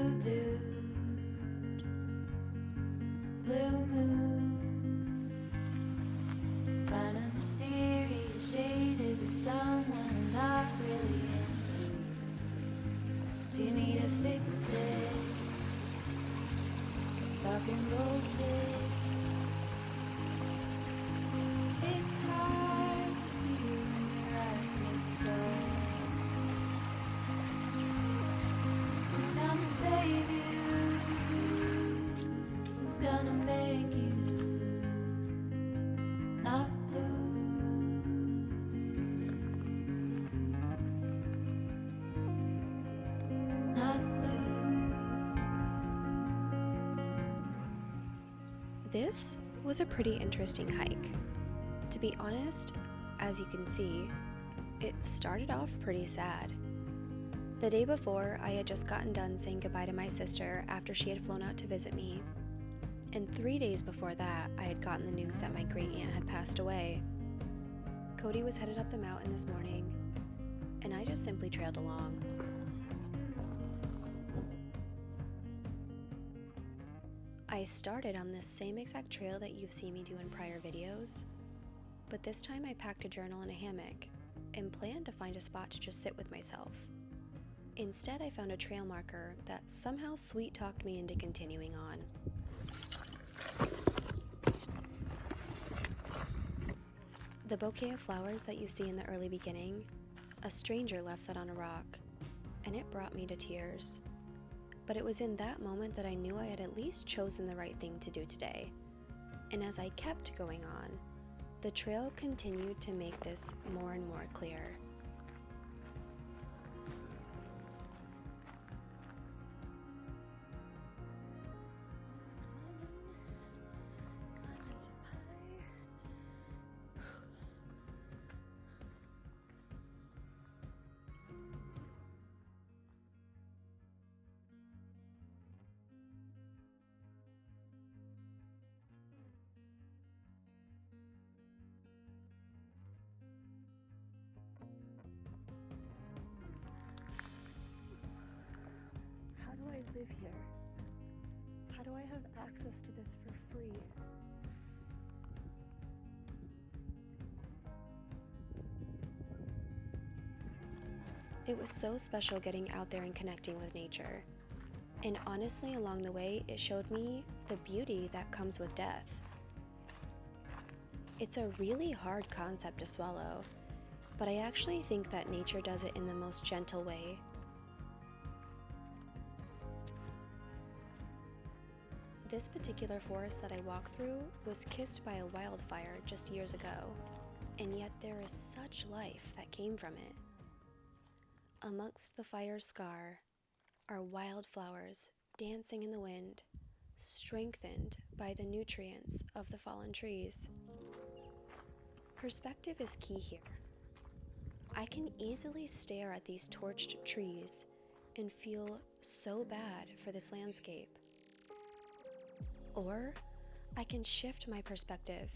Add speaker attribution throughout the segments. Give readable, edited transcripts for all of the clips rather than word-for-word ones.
Speaker 1: you do? Blue moon, kinda mysterious, shaded with someone I'm not really into. Do you need to fix it? Talking bullshit. It's hard to see when your eyes look dull. Who's gonna save you? Who's gonna make you not blue? Not blue.
Speaker 2: This was a pretty interesting hike. To be honest, as you can see, it started off pretty sad. The day before, I had just gotten done saying goodbye to my sister after she had flown out to visit me. And 3 days before that, I had gotten the news that my great-aunt had passed away. Cody was headed up the mountain this morning, and I just simply trailed along. I started on this same exact trail that you've seen me do in prior videos, but this time I packed a journal and a hammock and planned to find a spot to just sit with myself. Instead, I found a trail marker that somehow sweet-talked me into continuing on. The bouquet of flowers that you see in the early beginning, a stranger left that on a rock, and it brought me to tears. But it was in that moment that I knew I had at least chosen the right thing to do today. And as I kept going on, the trail continued to make this more and more clear.
Speaker 3: How do I live here? How do I have access to this for free?
Speaker 2: It was so special getting out there and connecting with nature. And honestly, along the way, it showed me the beauty that comes with death. It's a really hard concept to swallow, but I actually think that nature does it in the most gentle way. This particular forest that I walked through was kissed by a wildfire just years ago, and yet there is such life that came from it. Amongst the fire's scar are wildflowers dancing in the wind, strengthened by the nutrients of the fallen trees. Perspective is key here. I can easily stare at these torched trees and feel so bad for this landscape. Or I can shift my perspective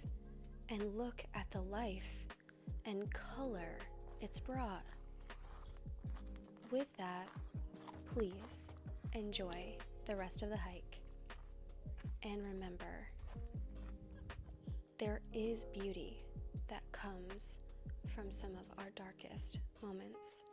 Speaker 2: and look at the life and color it's brought. With that, please enjoy the rest of the hike. And remember, there is beauty that comes from some of our darkest moments.